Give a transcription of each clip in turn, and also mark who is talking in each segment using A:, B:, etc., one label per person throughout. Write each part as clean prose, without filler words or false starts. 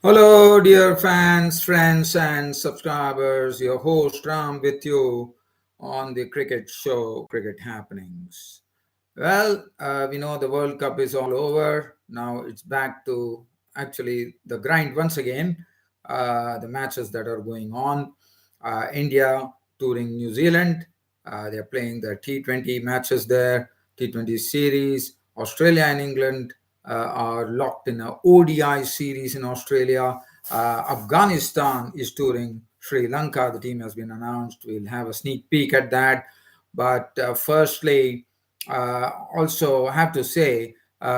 A: Hello, dear fans, friends, and subscribers. Your host Ram with you on the cricket show, Cricket Happenings. We know the World Cup is all over. Now it's back to actually the grind once again. The matches that are going on. India touring New Zealand. They're playing the T20 matches there, T20 series. Australia and England are locked in a ODI series in Australia. Afghanistan is touring Sri Lanka. The team has been announced. We'll have a sneak peek at that. But firstly, also have to say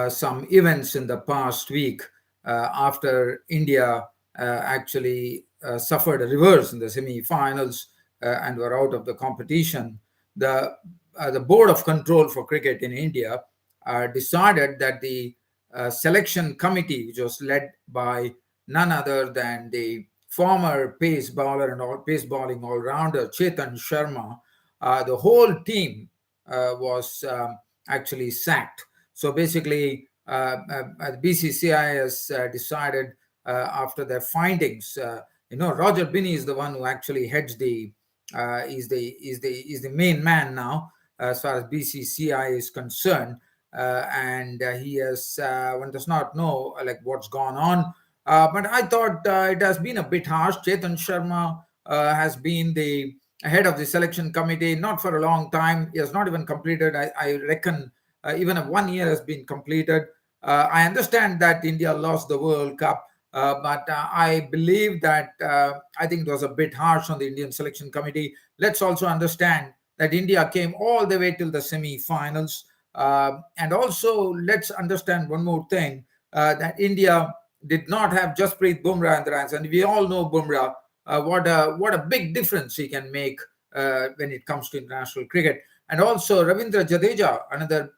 A: some events in the past week after India actually suffered a reverse in the semi-finals and were out of the competition. The board of control for cricket in India decided that the selection committee, which was led by none other than the former pace bowler and pace bowling all rounder Chetan Sharma, the whole team was actually sacked. So basically, BCCI has decided after their findings. Roger Binney is the one who actually heads the is the main man now as far as BCCI is concerned, and he has one does not know like what's gone on. But I thought it has been a bit harsh. Chetan Sharma has been the head of the selection committee not for a long time. He has not even completed. I reckon even a 1 year has been completed. I understand that India lost the World Cup. But I believe that I think it was a bit harsh on the Indian selection committee. Let's also understand that India came all the way till the semi-finals. And also, let's understand one more thing that India did not have Jasprit Bumrah in the ranks. And we all know Bumrah, what a big difference he can make when it comes to international cricket. And also, Ravindra Jadeja, another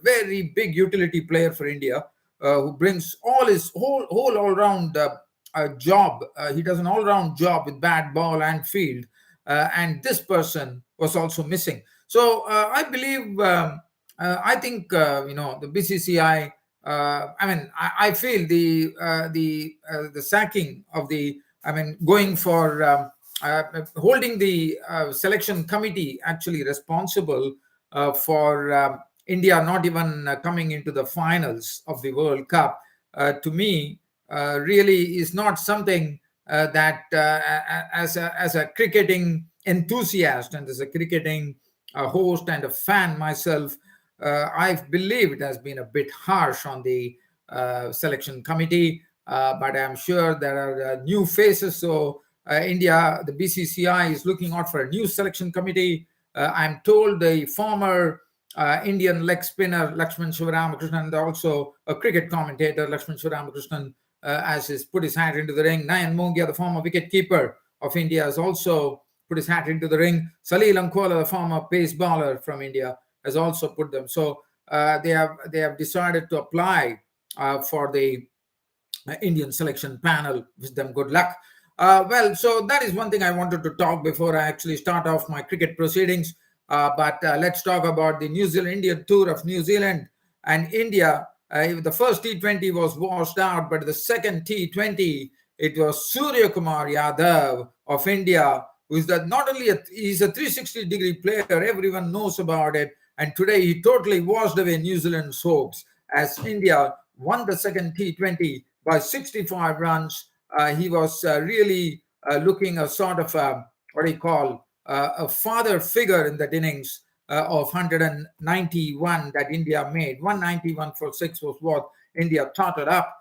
A: very big utility player for India, who brings all his whole all round job. He does an all round job with bat, ball, and field. And this person was also missing. So I believe, I think the BCCI. I feel the sacking of the. Going for holding the selection committee actually responsible for India not even coming into the finals of the World Cup, to me, really is not something that, as a cricketing enthusiast and as a cricketing host and a fan myself, I believe it has been a bit harsh on the selection committee. But I'm sure there are new faces. So India, the BCCI is looking out for a new selection committee. I'm told the former Indian leg spinner Lakshman Sivaramakrishnan and also a cricket commentator Lakshman Sivaramakrishnan has put his hat into the ring. Nayan Mongia, the former wicketkeeper of India, has also put his hat into the ring. Salil Ankola, the former pace bowler from India, has also put them. So they have decided to apply for the Indian selection panel. Wish them good luck. So that is one thing I wanted to talk before I actually start off my cricket proceedings. But let's talk about the New Zealand Indian tour of New Zealand and India. The first T20 was washed out, but the second T20, it was Suryakumar Yadav of India, who is not only he's a 360-degree player, everyone knows about it. And today he totally washed away New Zealand's hopes as India won the second T20 by 65 runs. He was really looking a sort of what do you call a father figure in the innings of 191 that India made. 191 for 6 was what India totted up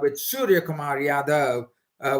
A: with Suryakumar Yadav.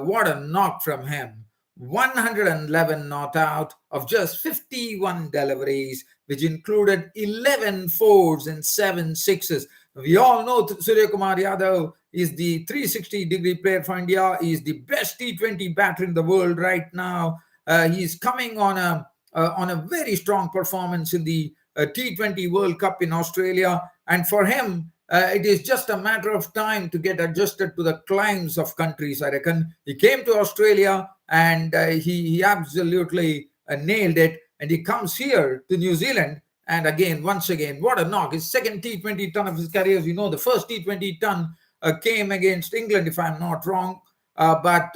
A: What a knock from him. 111 not out of just 51 deliveries, which included 11 fours and 7 sixes. We all know Suryakumar Yadav is the 360-degree player for India. He is the best T20 batter in the world right now. He is coming on a very strong performance in the T20 World Cup in Australia. And for him, it is just a matter of time to get adjusted to the climes of countries, I reckon. He came to Australia and he absolutely nailed it. And he comes here to New Zealand. And again, once again, what a knock. His second T20 ton of his career. As you know, the first T20 ton came against England, if I'm not wrong, but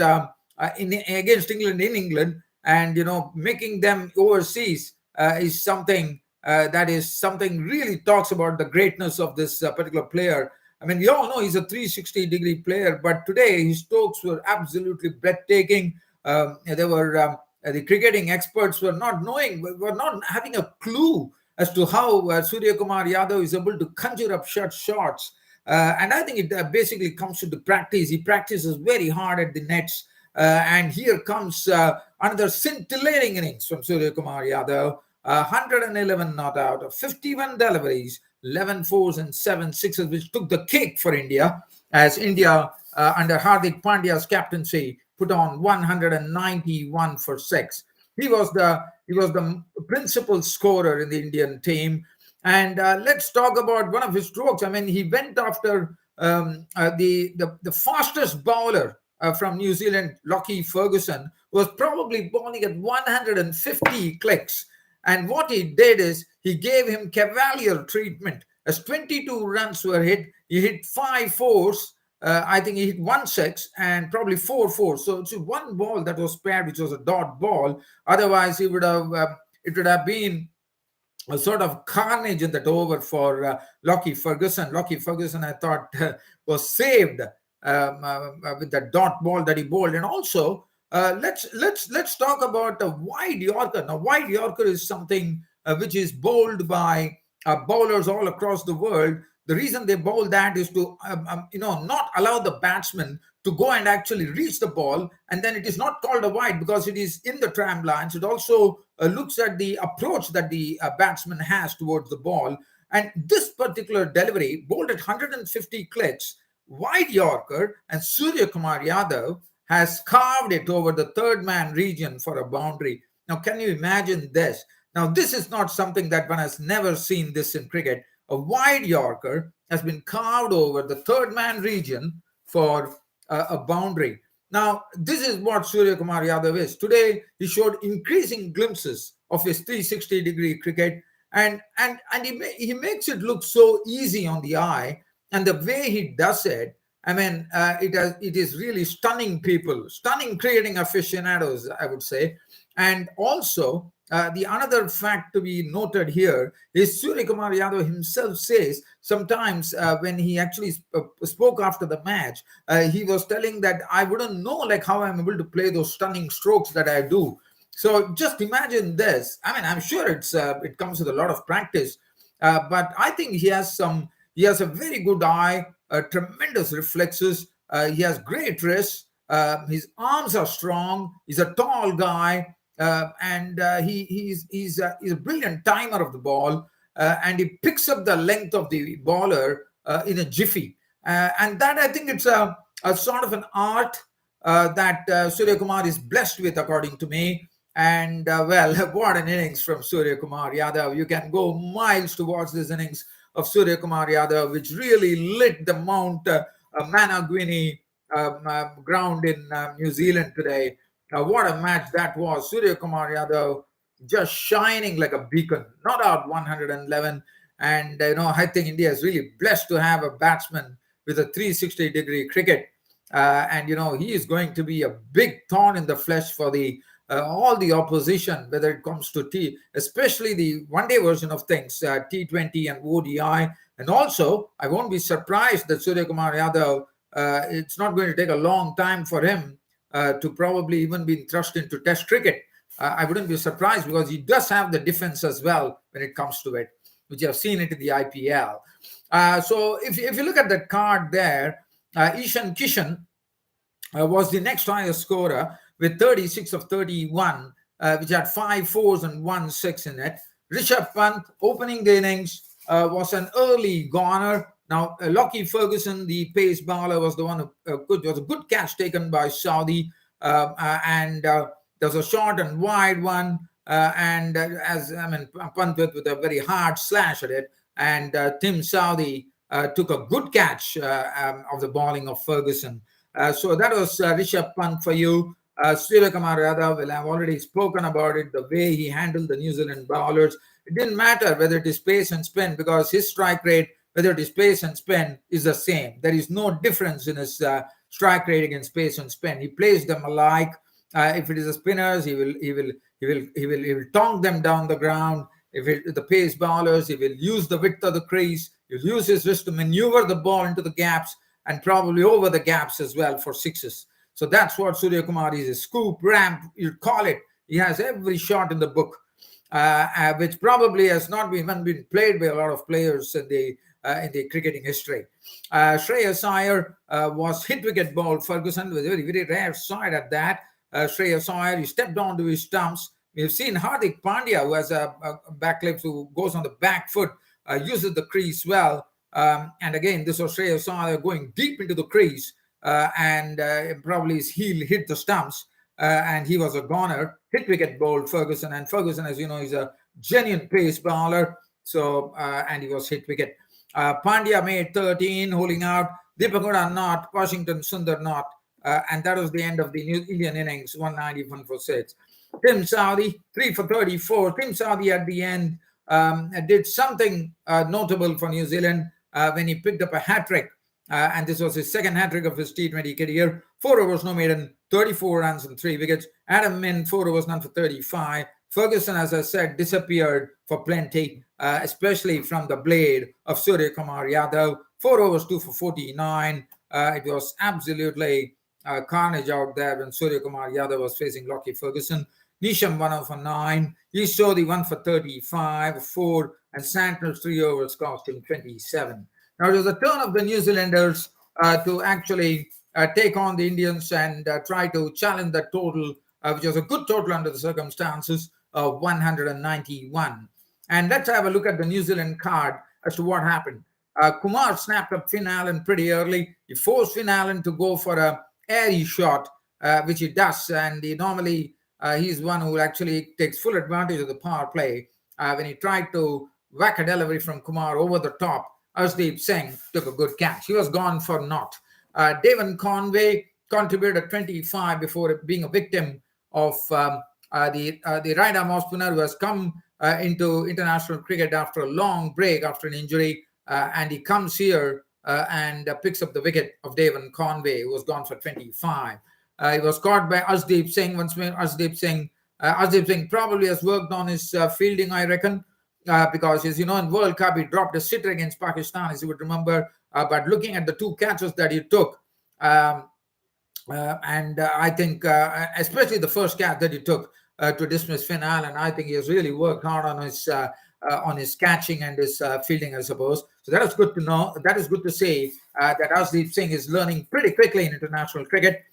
A: against England in England, and making them overseas is something that is something really talks about the greatness of this particular player. I mean, we all know he's a 360-degree player, but today his strokes were absolutely breathtaking. They were The cricketing experts were not having a clue as to how Suryakumar Yadav is able to conjure up short shots. And I think it basically comes to the practice. He practices very hard at the nets. And here comes another scintillating innings from Suryakumar Yadav. 111 not out, 51 deliveries, 11 fours and 7 sixes, which took the cake for India, as India, under Hardik Pandya's captaincy, put on 191 for 6. He was the principal scorer in the Indian team. And let's talk about one of his strokes. I mean, he went after the fastest bowler from New Zealand, Lockie Ferguson, was probably bowling at 150 clicks. And what he did is he gave him cavalier treatment. As 22 runs were hit, he hit 5 fours. I think he hit 1 6 and probably 4 fours. So it's one ball that was spared, which was a dot ball. Otherwise, it would have been a sort of carnage in that over for Lockie Ferguson. Lockie Ferguson, I thought, was saved with that dot ball that he bowled. And also, let's talk about a wide Yorker. Now, wide Yorker is something which is bowled by bowlers all across the world. The reason they bowl that is to not allow the batsman to go and actually reach the ball, and then it is not called a wide because it is in the tram lines. It also looks at the approach that the batsman has towards the ball. And this particular delivery, bowled at 150 clicks, wide Yorker, and Suryakumar Yadav has carved it over the third man region for a boundary. Now, can you imagine this? Now, this is not something that one has never seen this in cricket. A wide Yorker has been carved over the third man region for a boundary. Now, this is what Suryakumar Yadav is. Today, he showed increasing glimpses of his 360-degree cricket, and he makes it look so easy on the eye. And the way he does it, I mean, it is really stunning people, stunning cricketing aficionados, I would say. And also, the another fact to be noted here is Suryakumar Yadav himself says sometimes when he actually spoke after the match, he was telling that I wouldn't know like how I'm able to play those stunning strokes that I do. So just imagine this. I mean, I'm sure it comes with a lot of practice, but I think he has a very good eye, tremendous reflexes. He has great wrists. His arms are strong. He's a tall guy. And he's a brilliant timer of the ball, and he picks up the length of the bowler in a jiffy. And that, I think, it's a sort of an art that Suryakumar is blessed with, according to me. And well, what an innings from Suryakumar Yadav. You can go miles to watch this innings of Suryakumar Yadav, which really lit the Mount Managwini ground in New Zealand today. What a match that was. Suryakumar Yadav just shining like a beacon, not out 111. And, I think India is really blessed to have a batsman with a 360-degree cricket. And, he is going to be a big thorn in the flesh for all the opposition, whether it comes to especially the one-day version of things, T20 and ODI. And also, I won't be surprised that Suryakumar Yadav, it's not going to take a long time for him to probably even be thrust into Test cricket. I wouldn't be surprised because he does have the defense as well when it comes to it, which you have seen it in the IPL. So if you look at that card there, Ishan Kishan was the next highest scorer with 36 of 31, which had 5 fours and 1 6 in it. Rishabh Pant, opening the innings, was an early goner. Now, Lockie Ferguson, the pace bowler, was the one who was a good catch taken by Saudi, and there was a short and wide one, and Pant with a very hard slash at it, and Tim Saudi took a good catch of the bowling of Ferguson. So that was Rishabh Pant for you. Suryakumar Yadav, well, I've already spoken about it, the way he handled the New Zealand bowlers. It didn't matter whether it is pace and spin because his strike rate whether it is pace and spin, is the same. There is no difference in his strike rate against pace and spin. He plays them alike. If it is a spinners, he will tonk them down the ground. If the pace bowlers, he will use the width of the crease. He'll use his wrist to maneuver the ball into the gaps and probably over the gaps as well for sixes. So that's what Suryakumar is, a scoop, ramp, you call it. He has every shot in the book, which probably has not even been played by a lot of players in the cricketing history. Shreyas Iyer was hit wicket ball. Ferguson was a very, very rare side at that. Shreyas Iyer, he stepped onto his stumps. We've seen Hardik Pandya, who has a backlip, who goes on the back foot, uses the crease well. And again, this was Shreyas Iyer going deep into the crease, and probably his heel hit the stumps, and he was a goner. Hit wicket bowled Ferguson, and Ferguson, as you know, is a genuine pace bowler. So, and he was hit wicket. Pandya made 13, holding out. Deepak Hooda not, Washington Sundar not. And that was the end of the Indian innings, 190 for 6. Tim Southee, 3 for 34. Tim Southee at the end did something notable for New Zealand when he picked up a hat-trick. And this was his second hat-trick of his T20 career. 4 overs, no maiden, 34 runs and 3 wickets. Adam Min, 4 overs, none for 35. Ferguson, as I said, disappeared for plenty, especially from the blade of Suryakumar Yadav. 4 overs, 2 for 49. It was absolutely carnage out there when Suryakumar Yadav was facing Lockie Ferguson. Nisham 1 over 9. Yishodi 1 for 35, 4, and Santner's 3 overs cost him 27. Now it was the turn of the New Zealanders to actually take on the Indians and try to challenge that total, which was a good total under the circumstances, of 191. And let's have a look at the New Zealand card as to what happened. Kumar snapped up Finn Allen pretty early. He forced Finn Allen to go for a airy shot, which he does, and he normally he's one who actually takes full advantage of the power play. When he tried to whack a delivery from Kumar over the top, Arshdeep Singh took a good catch. He was gone for naught. Devon Conway contributed 25 before being a victim of the right-arm off-spinner who has come into international cricket after a long break after an injury, and he comes here and picks up the wicket of Devon Conway, who was gone for 25. He was caught by Arshdeep Singh. Once more, Arshdeep Singh probably has worked on his fielding, I reckon, because, as you know, in World Cup, he dropped a sitter against Pakistan, as you would remember. But looking at the 2 catches that he took, and I think especially the first catch that he took to dismiss Finn Allen, I think he has really worked hard on his catching and his fielding, I suppose. So that is good to know. That is good to say that Arshdeep Singh is learning pretty quickly in international cricket.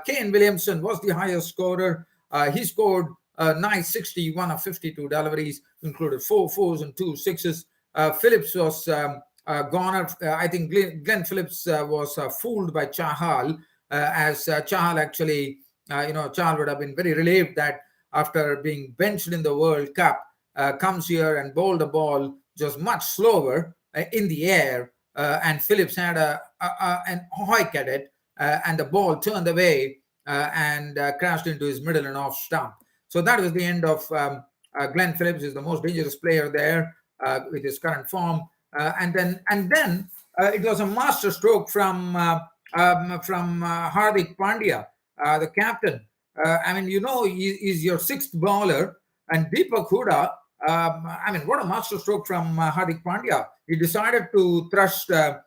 A: Kane Williamson was the highest scorer. He scored nice 61 of 52 deliveries, included 4 fours and 2 sixes. Phillips was goner. I think Glenn Phillips was fooled by Chahal, as Chahal actually, Chahal would have been very relieved that after being benched in the World Cup, comes here and bowled a ball just much slower in the air, and Phillips had an hoik at it, and the ball turned away and crashed into his middle and off stump. So that was the end of Glenn Phillips. Is the most dangerous player there with his current form. And then it was a master stroke from Hardik Pandya, the captain. He's your 6th bowler, and Deepak Hooda. What a master stroke from Hardik Pandya. He decided to thrust Deepak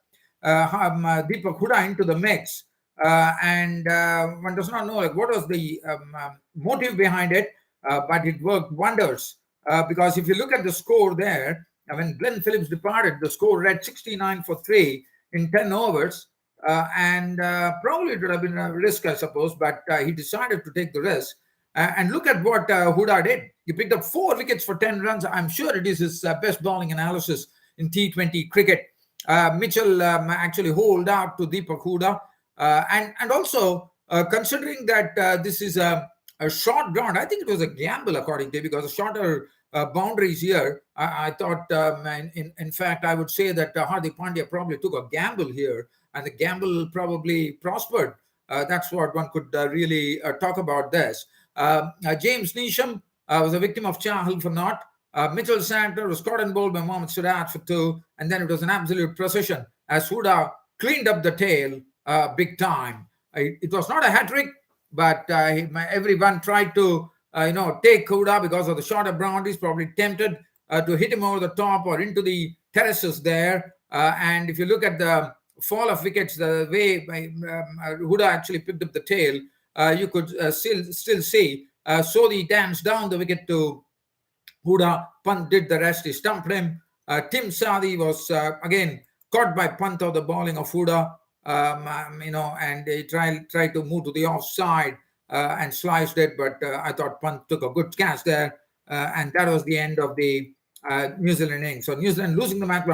A: Hooda into the mix. And one does not know what was the motive behind it, but it worked wonders, because if you look at the score there, when Glenn Phillips departed, the score read 69 for 3 in 10 overs, and probably it would have been a risk, I suppose, but he decided to take the risk. And look at what Hooda did. He picked up 4 wickets for 10 runs. I'm sure it is his best bowling analysis in T20 cricket. Mitchell actually holed out to Deepak Hooda. And also, considering that this is a short ground, I think it was a gamble, according to you, because the shorter boundaries here, I thought, in fact, I would say that Hardik Pandya probably took a gamble here, and the gamble probably prospered. That's what one could really talk about this. James Neesham was a victim of Chahal for naught. Mitchell Santner was caught and bowled by Mohammad Siraj for 2, and then it was an absolute procession as Huda cleaned up the tail big time. It was not a hat trick, but everyone tried to take Huda because of the shorter boundaries, probably tempted to hit him over the top or into the terraces there. And if you look at the fall of wickets, the way Huda actually picked up the tail, you could still see Sodhi danced down the wicket to Huda. Pant did the rest. He stumped him. Tim Sadi was again caught by Pant of the bowling of Huda, and he tried to move to the offside and sliced it. But I thought Pant took a good catch there, and that was the end of the New Zealand innings. So New Zealand losing the match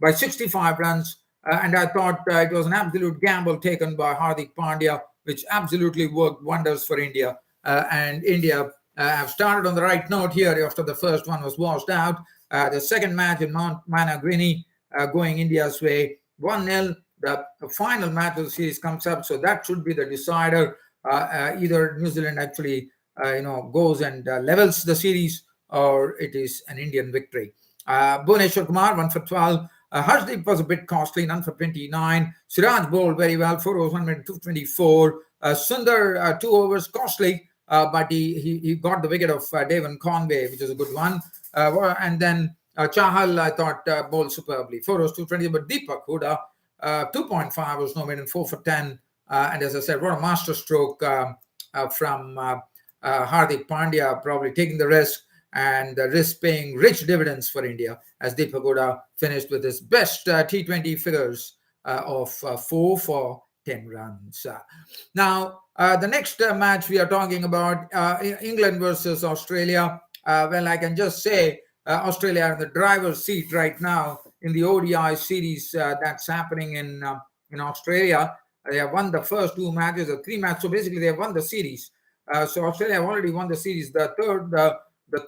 A: by 65 runs, and I thought it was an absolute gamble taken by Hardik Pandya, which absolutely worked wonders for India. And India have started on the right note here after the first one was washed out. The second match in Mount Managrini going India's way, 1-0. The final match of the series comes up, so that should be the decider. Either New Zealand actually goes and levels the series, or it is an Indian victory. Bhuvneshwar Kumar, 1 for 12. Harshdeep was a bit costly, none for 29. Siraj bowled very well, 4 overs, 1 minute, 224. Sundar, 2 overs, costly, but he got the wicket of Devon Conway, which is a good one. And then Chahal, I thought, bowled superbly, 4 overs, 220. But Deepak Huda, 2.5 was no maiden, 4 for 10. And as I said, what a master stroke from Hardik Pandya, probably taking the risk, and the risk paying rich dividends for India, as Deepak Huda finished with his best T20 figures of 4 for 10 runs. Now, the next match we are talking about, England versus Australia. Well, I can just say Australia are in the driver's seat right now in the ODI series that's happening in Australia. They have won the first 2 matches or 3 matches. So basically, they have won the series. So Australia have already won the series. The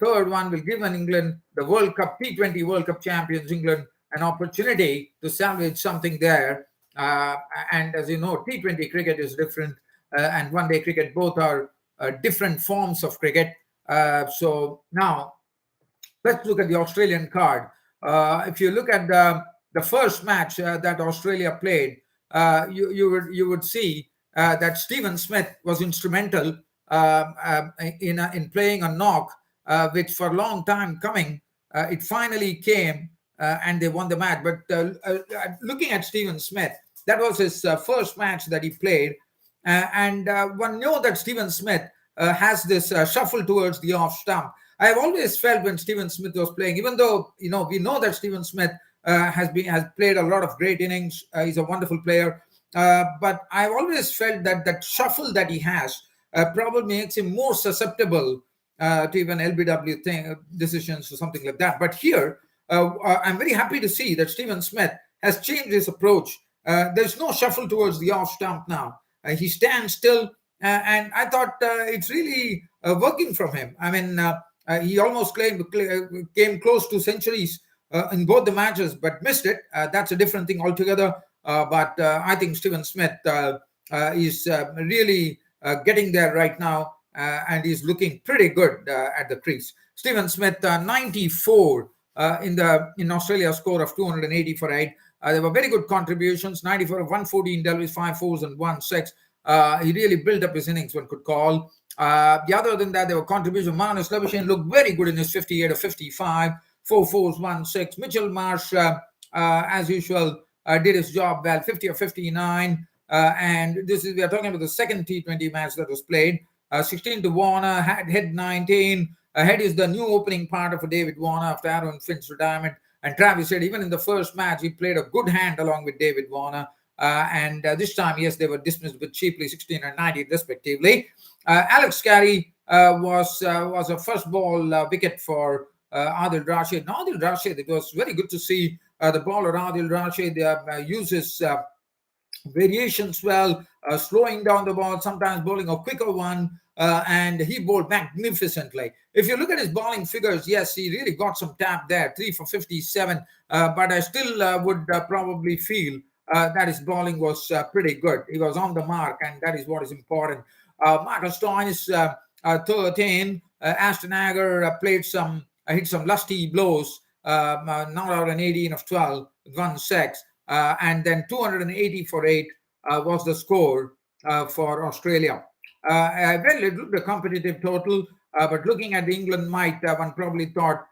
A: third one will give England, the World Cup, T20 World Cup champions England, an opportunity to salvage something there. And as you know, T20 cricket is different, and one-day cricket, both are different forms of cricket. So now, let's look at the Australian card. If you look at the first match that Australia played, you would see that Stephen Smith was instrumental in playing a knock, which for a long time coming, it finally came, and they won the match. But looking at Stephen Smith, that was his first match that he played, and one knew that Stephen Smith has this shuffle towards the off stump. I have always felt when Stephen Smith was playing, even though we know that Stephen Smith has played a lot of great innings, he's a wonderful player, but I've always felt that shuffle that he has probably makes him more susceptible to even LBW decisions or something like that. But here, I'm very happy to see that Stephen Smith has changed his approach. There's no shuffle towards the off stump now. He stands still, and I thought it's really working from him. I mean, he almost came close to centuries in both the matches, but missed it. That's a different thing altogether. But I think Stephen Smith is really getting there right now, and he's looking pretty good at the crease. Stephen Smith, 94 in Australia's score of 280 for 8. There were very good contributions, 94 of 114 deliveries, 5 fours and 1 6. He really built up his innings, one could call. Other than that, there were contributions. Marnus Labuschagne looked very good in his 58 of 55, 4 fours, 1 6. Mitchell Marsh, as usual, did his job well, 50 of 59. And we are talking about the second T20 match that was played. 16 to Warner, head 19. Head is the new opening partner for David Warner after Aaron Finn's retirement. And Travis said even in the first match, he played a good hand along with David Warner. And this time, yes, they were dismissed a bit cheaply, 16 and 19 respectively. Alex Carey was a first ball wicket for Adil Rashid. Now, Adil Rashid, it was very good to see the bowler Adil Rashid uses variations well, slowing down the ball, sometimes bowling a quicker one, and he bowled magnificently. If you look at his bowling figures, yes, he really got some tap there, 3 for 57, but I still would probably feel that his bowling was pretty good. He was on the mark, and that is what is important. Michael Stein is 13. Ashton Agar played some hit some lusty blows, not out an 18 of 12 with 1 6, and then 280 for 8 was the score for Australia. Well, it looked a competitive total, but looking at the England might, one probably thought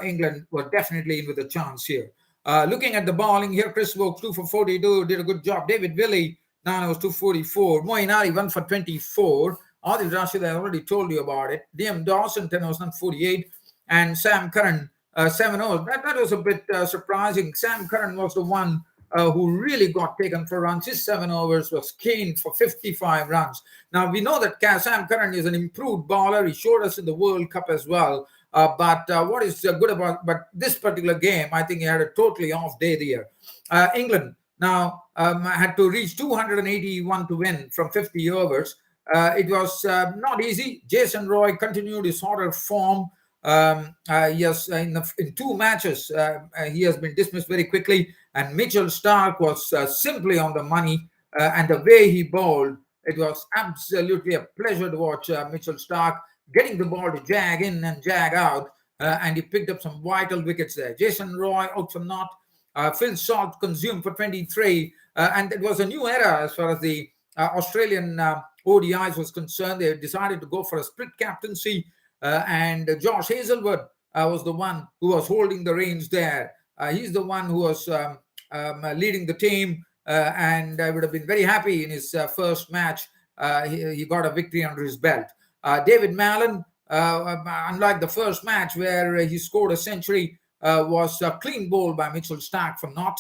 A: England were definitely in with a chance here. Looking at the bowling here, Chris Wokes 2 for 42, did a good job. David Willey, 9 was 244. Moeen Ali 1 for 24. Adil Rashid, I already told you about it. DM Dawson 10 overs 48, and Sam Curran 7 overs. That was a bit surprising. Sam Curran was the one who really got taken for runs. His 7 overs was caned for 55 runs. Now, we know that Sam Curran is an improved bowler. He showed us in the World Cup as well. But what is good about this particular game, I think he had a totally off day there. England now had to reach 281 to win from 50 overs. It was not easy. Jason Roy continued his order form. Yes, in 2 matches, he has been dismissed very quickly. And Mitchell Starc was simply on the money. And the way he bowled, it was absolutely a pleasure to watch Mitchell Starc getting the ball to jag in and jag out. And he picked up some vital wickets there. Jason Roy out for naught. Phil Salt consumed for 23. And it was a new era as far as the Australian ODIs was concerned. They decided to go for a split captaincy. And Josh Hazlewood was the one who was holding the reins there. He's the one who was leading the team, and I would have been very happy in his first match. He got a victory under his belt. David Mallon, unlike the first match where he scored a century, was clean bowled by Mitchell Starc for naught.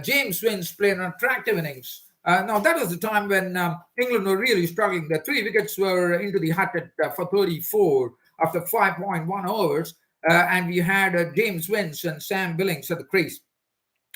A: James Vince played an attractive innings. Now, that was the time when England were really struggling. The 3 wickets were into the hut for 34 after 5.1 overs. And we had James Vince and Sam Billings at the crease.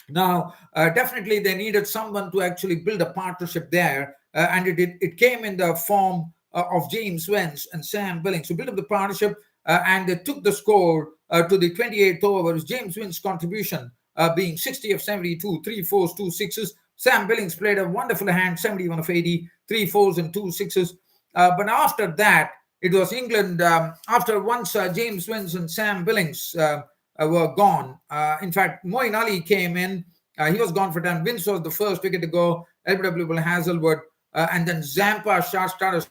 A: Now, definitely they needed someone to actually build a partnership there. And it came in the form of James Vince and Sam Billings, who built up the partnership. And they took the score to the 28th over. James Vince's contribution being 60 of 72, 3 fours, 2 sixes. Sam Billings played a wonderful hand, 71 of 80, 3 fours and 2 sixes. But after that, it was England. After once James Vince and Sam Billings were gone. In fact, Moeen Ali came in. He was gone for 10. Vince was the first wicket to go. LBW Hazlewood. And then Zampa started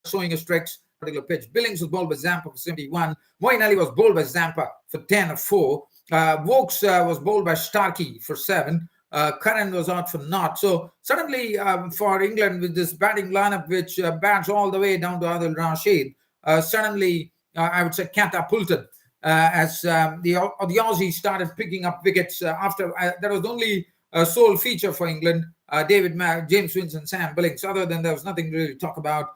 A: showing his tricks. Particular pitch. Billings was bowled by Zampa for 71. Moeen Ali was bowled by Zampa for 10 of 4. Wokes was bowled by Starkey for 7. Curran was out for naught. So suddenly for England with this batting lineup, which bats all the way down to Adil Rashid, suddenly I would say catapulted as the Aussies started picking up wickets after. That was the only sole feature for England. James Vince and Sam Billings. Other than there was nothing really to talk about.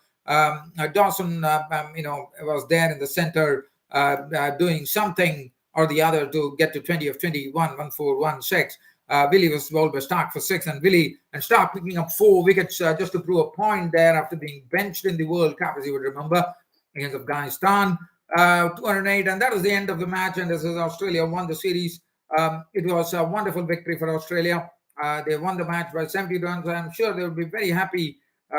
A: Dawson, was there in the center doing something or the other to get to 20 of 21, 1-4-1-6. Willie was bowled by Starc for 6, and Willie and Starc picking up 4 wickets just to prove a point there after being benched in the World Cup, as you would remember, against Afghanistan. 208, and that was the end of the match. And as Australia won the series, it was a wonderful victory for Australia. They won the match by 70 runs. I'm sure they will be very happy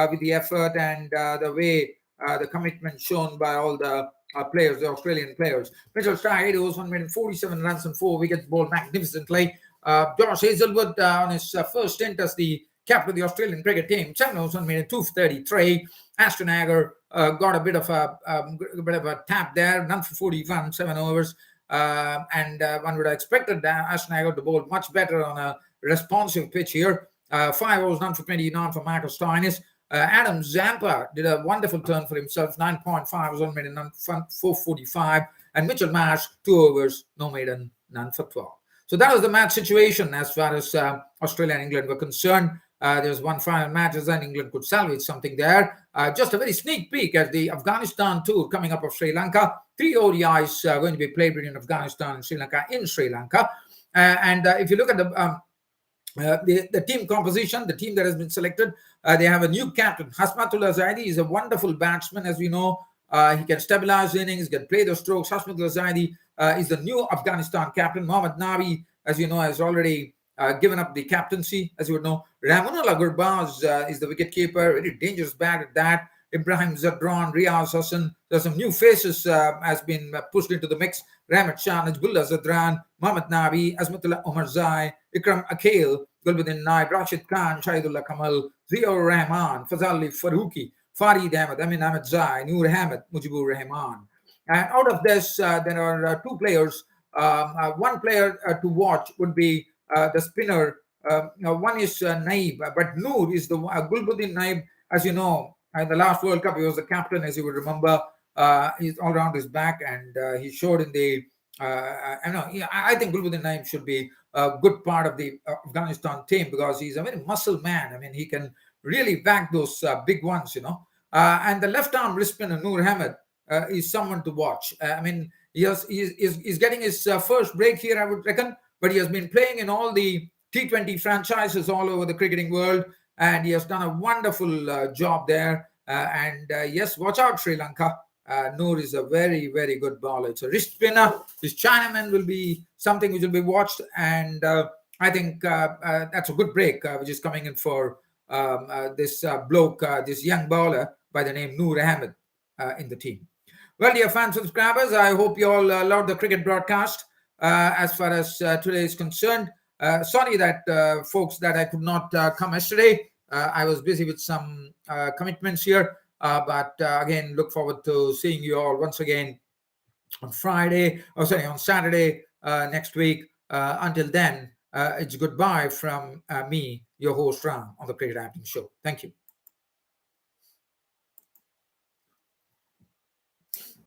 A: with the effort and the way the commitment shown by all the players, the Australian players. Mitchell Starc, 8 overs, 147 runs and 4 wickets, bowled magnificently. Josh Hazlewood on his first stint as the captain of the Australian cricket team, 7 overs, 2 for 33. Ashton Agar got a bit of a tap there, none for 41, 7 overs. And one would have expected Ashton Agar to bowl much better on a responsive pitch here. 5 overs, none for 29 for Marcus Stoinis. Adam Zampa did a wonderful turn for himself, 9.5 was on maiden, none for 445. And Mitchell Marsh, 2 overs, no maiden, none for 12. So that was the match situation as far as Australia and England were concerned. There was one final match, and England could salvage something there. Just a very sneak peek at the Afghanistan tour coming up of Sri Lanka. 3 ODIs going to be played between Afghanistan and Sri Lanka in Sri Lanka. And if you look at the team composition, the team that has been selected, they have a new captain. Hasmatullah Zaidi is a wonderful batsman, as we know. He can stabilize innings, can play the strokes. Hasmatullah Zaidi is the new Afghanistan captain. Mohammad Nabi, as you know, has already given up the captaincy, as you would know. Ramunullah Gurbaz is the wicketkeeper, very dangerous bat at that. Ibrahim Zadran, Riaz Hassan. There's some new faces has been pushed into the mix. Rahmat Shah, Najbullah Zadran, Mohammad Nabi, Azmatullah Omar Zai, Ikram Akil, Gulbuddin Naib, Rashid Khan, Shahidullah Kamal, Ziaur Rahman, Fazali Faruqi, Farid Ahmed, Amin Ahmed Zai, Noor Ahmed, Mujibur Rahman. And out of this, there are two players. One player to watch would be the spinner. One is Naib, but Noor is the Gulbuddin Naib. As you know, in the last World Cup, he was the captain, as you would remember. He's all around his back, and he showed in the. I think Gulbuddin Naib should be a good part of the Afghanistan team because he's a very muscle man. I mean, he can really back those big ones, and the left arm wrist spinner Noor Ahmed is someone to watch. I mean, he's getting his first break here, I would reckon, but he has been playing in all the T20 franchises all over the cricketing world, and he has done a wonderful job there. Yes, watch out, Sri Lanka. Noor is a very, very good bowler. It's a wrist spinner. His Chinaman will be something which will be watched, and I think that's a good break, which is coming in for this bloke, this young bowler by the name Noor Ahmed in the team. Well, dear fans, subscribers, I hope you all loved the cricket broadcast as far as today is concerned. Sorry that, folks, that I could not come yesterday. I was busy with some commitments here. But again, look forward to seeing you all once again on on Saturday next week. Until then, it's goodbye from me, your host Ram, on the Cricket Acting Show. Thank you.